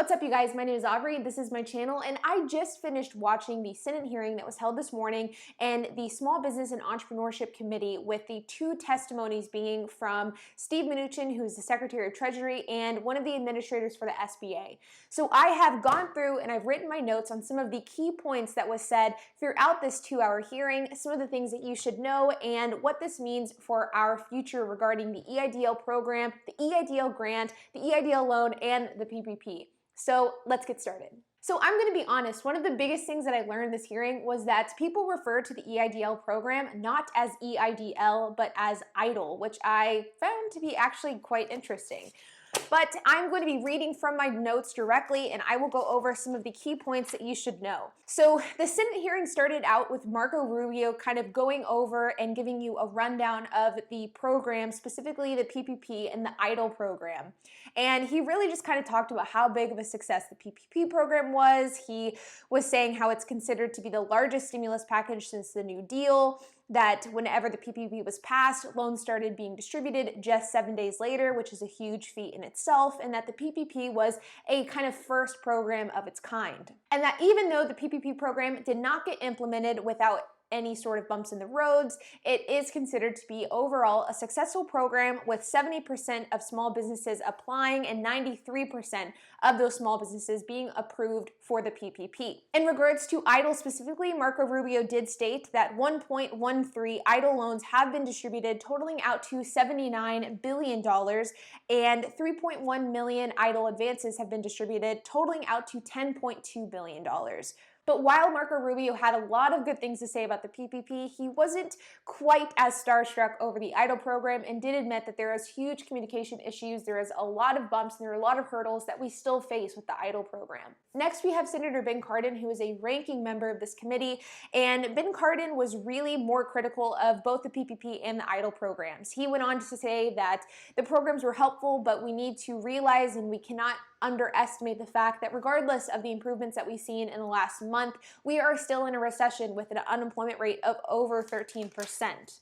What's up, you guys? My name is Aubrey. This is my channel, and I just finished watching the Senate hearing that was held this morning and the Small Business and Entrepreneurship Committee, with the two testimonies being from Steve Mnuchin, who's the Secretary of Treasury, and one of the administrators for the SBA. So I have gone through and I've written my notes on some of the key points that was said throughout this 2-hour hearing, some of the things that you should know, and what this means for our future regarding the EIDL program, the EIDL grant, the EIDL loan, and the PPP. So let's get started. So I'm going to be honest, one of the biggest things that I learned this hearing was that people refer to the EIDL program not as EIDL, but as EIDL, which I found to be actually quite interesting. But I'm going to be reading from my notes directly, and I will go over some of the key points that you should know. So the Senate hearing started out with Marco Rubio kind of going over and giving you a rundown of the program, specifically the PPP and the EIDL program. And he really just kind of talked about how big of a success the PPP program was. He was saying how it's considered to be the largest stimulus package since the New Deal, that whenever the PPP was passed, loans started being distributed just 7 days later, which is a huge feat in itself, and that the PPP was a kind of first program of its kind. And that even though the PPP program did not get implemented without any sort of bumps in the roads, it is considered to be overall a successful program, with 70% of small businesses applying and 93% of those small businesses being approved for the PPP. In regards to EIDL specifically, Marco Rubio did state that 1.13 EIDL loans have been distributed, totaling out to $79 billion, and 3.1 million EIDL advances have been distributed, totaling out to $10.2 billion. But while Marco Rubio had a lot of good things to say about the PPP, he wasn't quite as starstruck over the EIDL program and did admit that there is huge communication issues, there is a lot of bumps, and there are a lot of hurdles that we still face with the EIDL program. Next, we have Senator Ben Cardin, who is a ranking member of this committee, and Ben Cardin was really more critical of both the PPP and the EIDL programs. He went on to say that the programs were helpful, but we need to realize, and we cannot underestimate the fact that regardless of the improvements that we've seen in the last month, we are still in a recession with an unemployment rate of over 13%.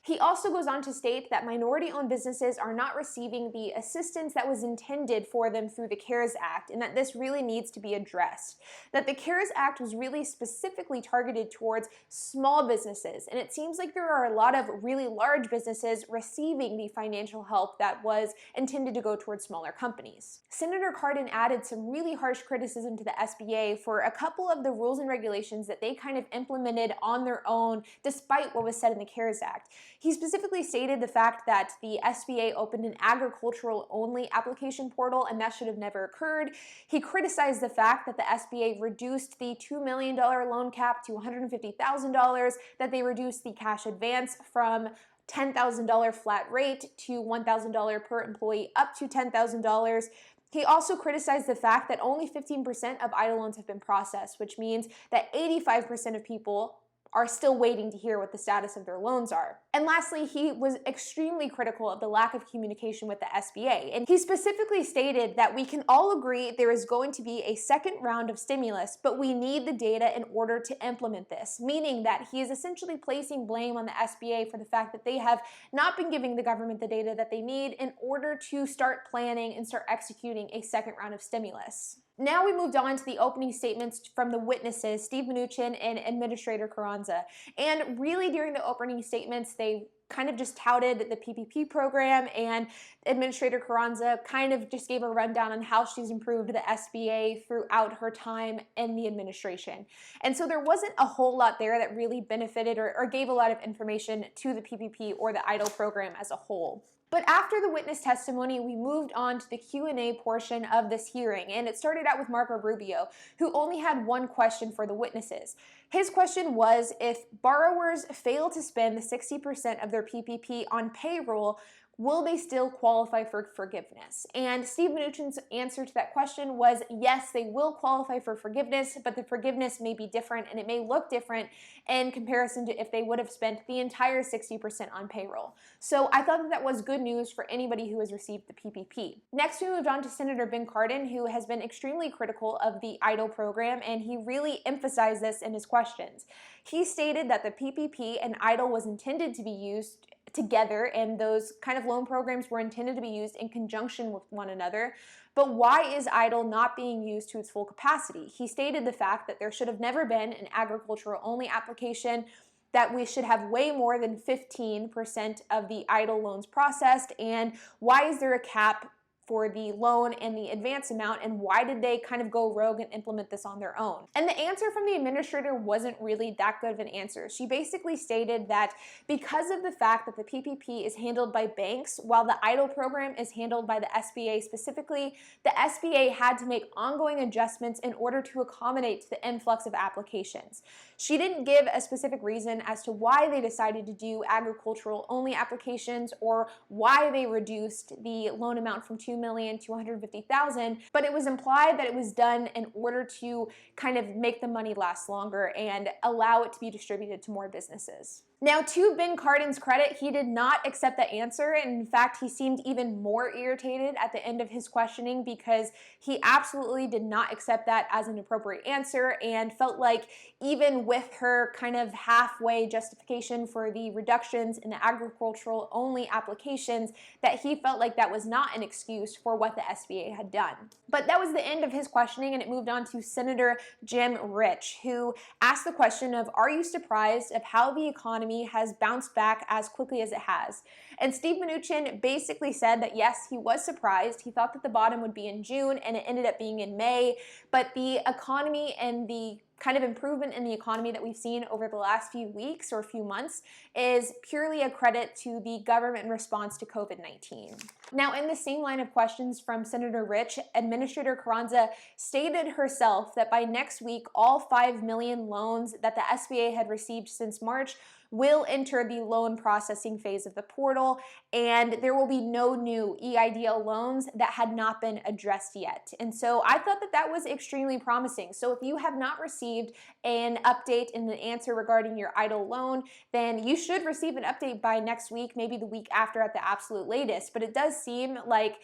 He also goes on to state that minority-owned businesses are not receiving the assistance that was intended for them through the CARES Act, and that this really needs to be addressed. That the CARES Act was really specifically targeted towards small businesses, and it seems like there are a lot of really large businesses receiving the financial help that was intended to go towards smaller companies. Senator Cardin added some really harsh criticism to the SBA for a couple of the rules and regulations that they kind of implemented on their own despite what was said in the CARES Act. He specifically stated the fact that the SBA opened an agricultural-only application portal, and that should have never occurred. He criticized the fact that the SBA reduced the $2 million loan cap to $150,000, that they reduced the cash advance from $10,000 flat rate to $1,000 per employee up to $10,000. He also criticized the fact that only 15% of EIDL loans have been processed, which means that 85% of people are still waiting to hear what the status of their loans are. And lastly, he was extremely critical of the lack of communication with the SBA. And he specifically stated that we can all agree there is going to be a second round of stimulus, but we need the data in order to implement this, meaning that he is essentially placing blame on the SBA for the fact that they have not been giving the government the data that they need in order to start planning and start executing a second round of stimulus. Now we moved on to the opening statements from the witnesses, Steve Mnuchin and Administrator Carranza. And really during the opening statements, they kind of just touted the PPP program, and Administrator Carranza kind of just gave a rundown on how she's improved the SBA throughout her time in the administration. And so there wasn't a whole lot there that really benefited or gave a lot of information to the PPP or the EIDL program as a whole. But after the witness testimony, we moved on to the Q&A portion of this hearing, and it started out with Marco Rubio, who only had one question for the witnesses. His question was, if borrowers fail to spend the 60% of their PPP on payroll, will they still qualify for forgiveness? And Steve Mnuchin's answer to that question was, yes, they will qualify for forgiveness, but the forgiveness may be different, and it may look different in comparison to if they would have spent the entire 60% on payroll. So I thought that was good news for anybody who has received the PPP. Next, we moved on to Senator Ben Cardin, who has been extremely critical of the EIDL program, and he really emphasized this in his questions. He stated that the PPP and EIDL was intended to be used together, and those kind of loan programs were intended to be used in conjunction with one another. but why is EIDL not being used to its full capacity? He stated the fact that there should have never been an agricultural-only application, that we should have way more than 15% of the EIDL loans processed, and why is there a cap for the loan and the advance amount, and why did they kind of go rogue and implement this on their own? And the answer from the administrator wasn't really that good of an answer. She basically stated that because of the fact that the PPP is handled by banks while the EIDL program is handled by the SBA specifically, the SBA had to make ongoing adjustments in order to accommodate the influx of applications. She didn't give a specific reason as to why they decided to do agricultural only applications or why they reduced the loan amount from $2,250,000, but it was implied that it was done in order to kind of make the money last longer and allow it to be distributed to more businesses. Now, to Ben Cardin's credit, he did not accept the answer, and in fact, he seemed even more irritated at the end of his questioning because he absolutely did not accept that as an appropriate answer and felt like even with her kind of halfway justification for the reductions in the agricultural only applications, that he felt like that was not an excuse for what the SBA had done. But that was the end of his questioning, and it moved on to Senator Jim Rich, who asked the question of, are you surprised of how the economy has bounced back as quickly as it has? And Steve Mnuchin basically said that yes, he was surprised. He thought that the bottom would be in June, and it ended up being in May. But the economy and the kind of improvement in the economy that we've seen over the last few weeks or few months is purely a credit to the government response to COVID-19. Now, in the same line of questions from Senator Rich, Administrator Carranza stated herself that by next week, all 5 million loans that the SBA had received since March will enter the loan processing phase of the portal, and there will be no new EIDL loans that had not been addressed yet. And so I thought that that was extremely promising. So if you have not received an update in the answer regarding your EIDL loan, then you should receive an update by next week, maybe the week after at the absolute latest. But it does seem like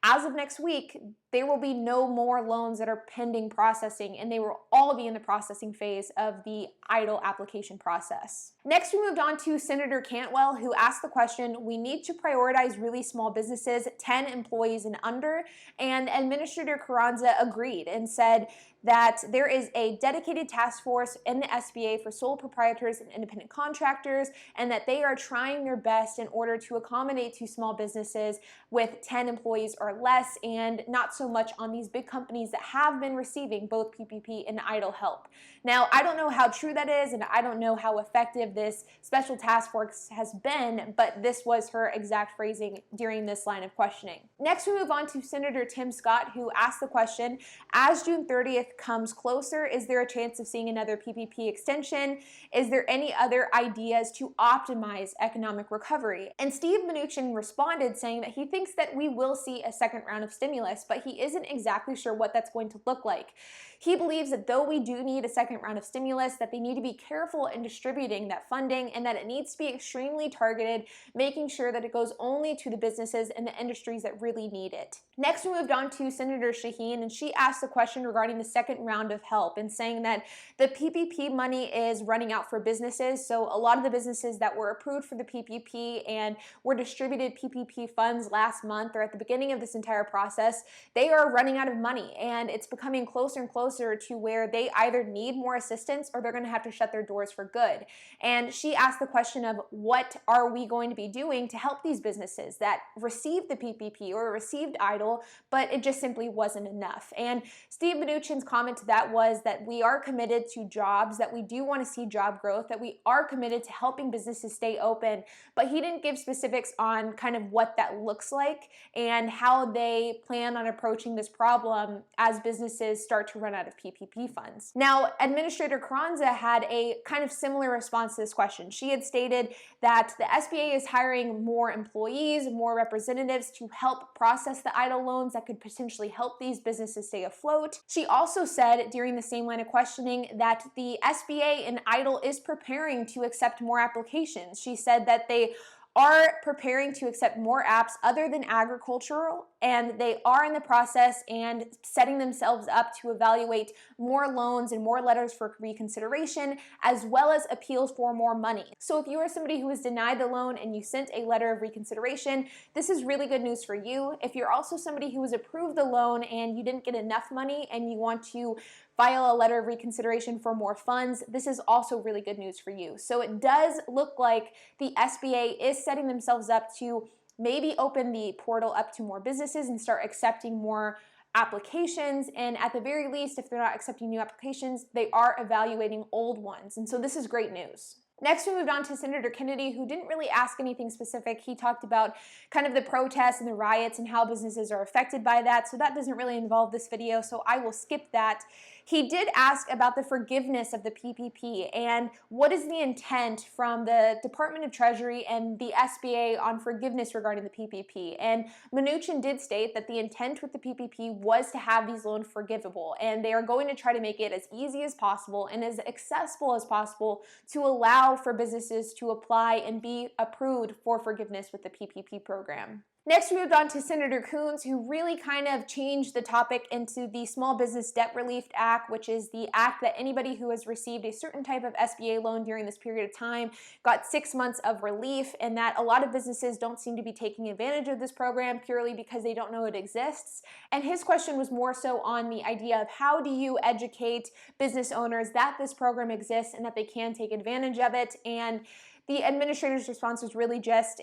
as of next week, there will be no more loans that are pending processing, and they will all be in the processing phase of the EIDL application process. Next, we moved on to Senator Cantwell, who asked the question, we need to prioritize really small businesses, 10 employees and under, and Administrator Carranza agreed and said that there is a dedicated task force in the SBA for sole proprietors and independent contractors, and that they are trying their best in order to accommodate to small businesses with 10 employees or less, and not so much on these big companies that have been receiving both PPP and EIDL help. Now, I don't know how true that is, and I don't know how effective this special task force has been, but this was her exact phrasing during this line of questioning. Next, we move on to Senator Tim Scott, who asked the question, as June 30th comes closer, is there a chance of seeing another PPP extension? Is there any other ideas to optimize economic recovery? And Steve Mnuchin responded saying that he thinks that we will see a second round of stimulus, but he isn't exactly sure what that's going to look like. He believes that though we do need a second round of stimulus, that they need to be careful in distributing that funding and that it needs to be extremely targeted, making sure that it goes only to the businesses and the industries that really need it. Next, we moved on to Senator Shaheen, and she asked the question regarding the second round of help and saying that the PPP money is running out for businesses. So a lot of the businesses that were approved for the PPP and were distributed PPP funds last month or at the beginning of this entire process, they are running out of money, and it's becoming closer and closer to where they either need more assistance or they're going to have to shut their doors for good. And she asked the question of what are we going to be doing to help these businesses that received the PPP or received EIDL, but it just simply wasn't enough. And Steve Mnuchin's comment to that was that we are committed to jobs, that we do want to see job growth, that we are committed to helping businesses stay open, but he didn't give specifics on kind of what that looks like and how they plan on approaching this problem as businesses start to run out of PPP funds. Now, Administrator Carranza had a kind of similar response to this question. She had stated that the SBA is hiring more employees, more representatives to help process the EIDL loans that could potentially help these businesses stay afloat. She also said during the same line of questioning that the SBA and EIDL is preparing to accept more applications. She said that they are preparing to accept more apps other than agricultural and they are in the process and setting themselves up to evaluate more loans and more letters for reconsideration, as well as appeals for more money. So if you are somebody who was denied the loan and you sent a letter of reconsideration, this is really good news for you. If you're also somebody who was approved the loan and you didn't get enough money and you want to file a letter of reconsideration for more funds, this is also really good news for you. So it does look like the SBA is setting themselves up to maybe open the portal up to more businesses and start accepting more applications, and at the very least, if they're not accepting new applications, they are evaluating old ones, and so this is great news. Next, we moved on to Senator Kennedy, who didn't really ask anything specific. He talked about kind of the protests and the riots and how businesses are affected by that, so that doesn't really involve this video, so I will skip that. He did ask about the forgiveness of the PPP and what is the intent from the Department of Treasury and the SBA on forgiveness regarding the PPP. And Mnuchin did state that the intent with the PPP was to have these loans forgivable, and they are going to try to make it as easy as possible and as accessible as possible to allow for businesses to apply and be approved for forgiveness with the PPP program. Next, we moved on to Senator Coons, who really kind of changed the topic into the Small Business Debt Relief Act, which is the act that anybody who has received a certain type of SBA loan during this period of time got 6 months of relief, and that a lot of businesses don't seem to be taking advantage of this program purely because they don't know it exists. And his question was more so on the idea of how do you educate business owners that this program exists and that they can take advantage of it. And the administrator's response was really just,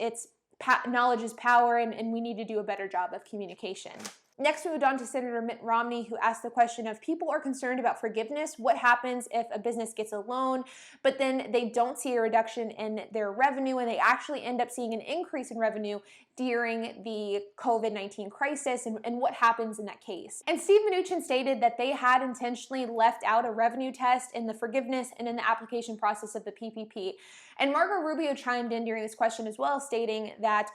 knowledge is power, and we need to do a better job of communication. Next, we moved on to Senator Mitt Romney, who asked the question of people are concerned about forgiveness. What happens if a business gets a loan, but then they don't see a reduction in their revenue and they actually end up seeing an increase in revenue during the COVID-19 crisis, and what happens in that case? And Steve Mnuchin stated that they had intentionally left out a revenue test in the forgiveness and in the application process of the PPP. And Marco Rubio chimed in during this question as well, stating that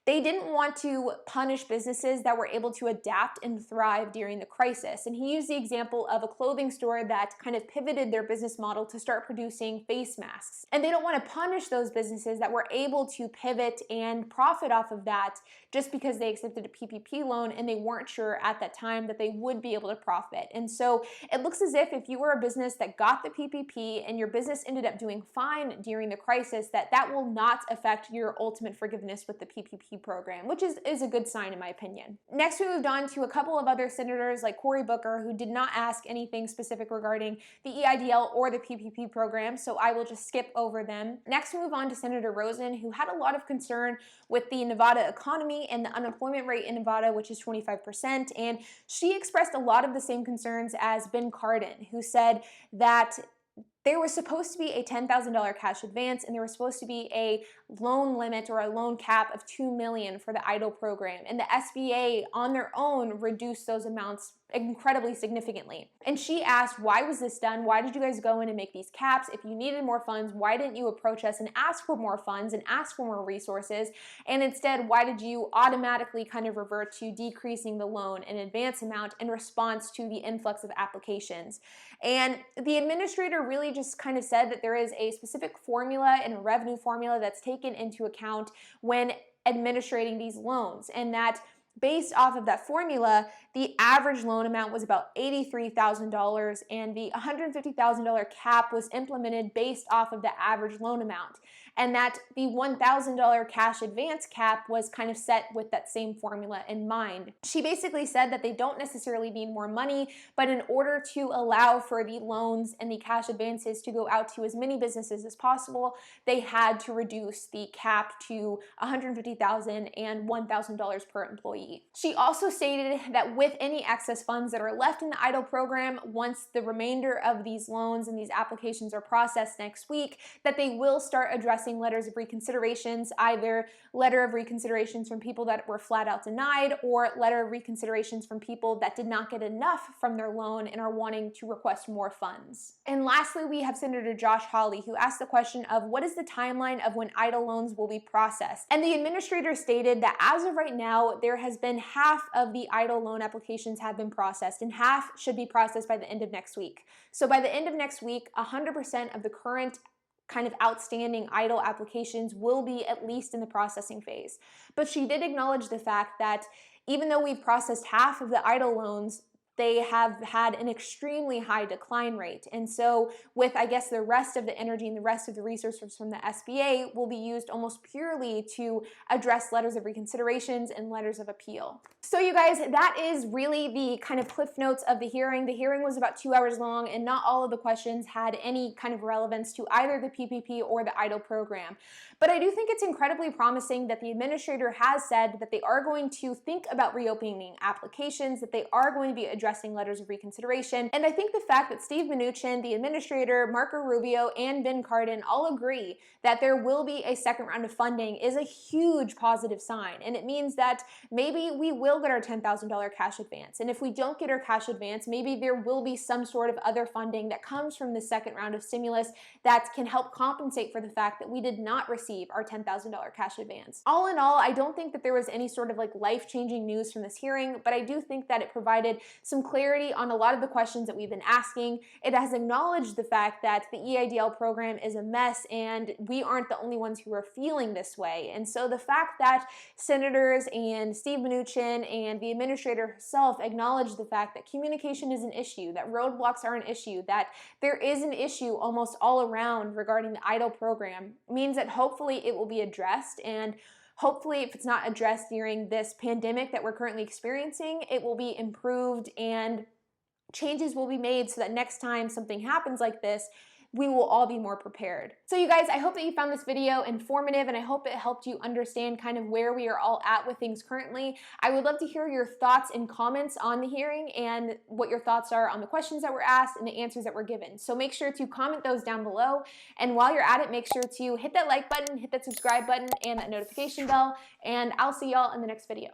they didn't want to punish businesses that were able to adapt and thrive during the crisis. And he used the example of a clothing store that kind of pivoted their business model to start producing face masks. And they don't want to punish those businesses that were able to pivot and profit off of that just because they accepted a PPP loan and they weren't sure at that time that they would be able to profit. And so it looks as if you were a business that got the PPP and your business ended up doing fine during the crisis, that will not affect your ultimate forgiveness with the PPP program, which is a good sign in my opinion. Next, we moved on to a couple of other senators like Cory Booker, who did not ask anything specific regarding the EIDL or the PPP program, so I will just skip over them. Next, we move on to Senator Rosen, who had a lot of concern with the Nevada economy and the unemployment rate in Nevada, which is 25%, and she expressed a lot of the same concerns as Ben Cardin, who said that there was supposed to be a $10,000 cash advance, and there was supposed to be a loan limit or a loan cap of $2 million for the EIDL program. And the SBA on their own reduced those amounts incredibly significantly. And she asked, why was this done? Why did you guys go in and make these caps? If you needed more funds, why didn't you approach us and ask for more funds and ask for more resources? And instead, why did you automatically kind of revert to decreasing the loan and advance amount in response to the influx of applications? And the administrator really just kind of said that there is a specific formula and a revenue formula that's taken into account when administrating these loans, and that based off of that formula, the average loan amount was about $83,000, and the $150,000 cap was implemented based off of the average loan amount, and that the $1,000 cash advance cap was kind of set with that same formula in mind. She basically said that they don't necessarily need more money, but in order to allow for the loans and the cash advances to go out to as many businesses as possible, they had to reduce the cap to $150,000 and $1,000 per employee. She also stated that with any excess funds that are left in the EIDL program, once the remainder of these loans and these applications are processed next week, that they will start addressing letters of reconsiderations, either letter of reconsiderations from people that were flat out denied or letter of reconsiderations from people that did not get enough from their loan and are wanting to request more funds. And lastly, we have Senator Josh Hawley, who asked the question of what is the timeline of when EIDL loans will be processed? And the administrator stated that as of right now, there has been half of the EIDL loan applications have been processed, and half should be processed by the end of next week. So by the end of next week, 100% of the current kind of outstanding EIDL applications will be at least in the processing phase. But she did acknowledge the fact that even though we've processed half of the EIDL loans, they have had an extremely high decline rate. And so with, I guess, the rest of the energy and the rest of the resources from the SBA will be used almost purely to address letters of reconsiderations and letters of appeal. So you guys, that is really the kind of cliff notes of the hearing. The hearing was about 2 hours long, and not all of the questions had any kind of relevance to either the PPP or the EIDL program. But I do think it's incredibly promising that the administrator has said that they are going to think about reopening applications, that they are going to be addressing letters of reconsideration. And I think the fact that Steve Mnuchin, the administrator, Marco Rubio, and Ben Cardin all agree that there will be a second round of funding is a huge positive sign. And it means that maybe we will get our $10,000 cash advance. And if we don't get our cash advance, maybe there will be some sort of other funding that comes from the second round of stimulus that can help compensate for the fact that we did not receive our $10,000 cash advance. All in all, I don't think that there was any sort of like life-changing news from this hearing, but I do think that it provided some clarity on a lot of the questions that we've been asking. It has acknowledged the fact that the EIDL program is a mess and we aren't the only ones who are feeling this way. And so the fact that senators and Steve Mnuchin and the administrator herself acknowledged the fact that communication is an issue, that roadblocks are an issue, that there is an issue almost all around regarding the EIDL program means that hopefully it will be addressed, and hopefully if it's not addressed during this pandemic that we're currently experiencing, it will be improved and changes will be made so that next time something happens like this, we will all be more prepared. So you guys, I hope that you found this video informative, and I hope it helped you understand kind of where we are all at with things currently. I would love to hear your thoughts and comments on the hearing and what your thoughts are on the questions that were asked and the answers that were given. So make sure to comment those down below. And while you're at it, make sure to hit that like button, hit that subscribe button, and that notification bell. And I'll see y'all in the next video.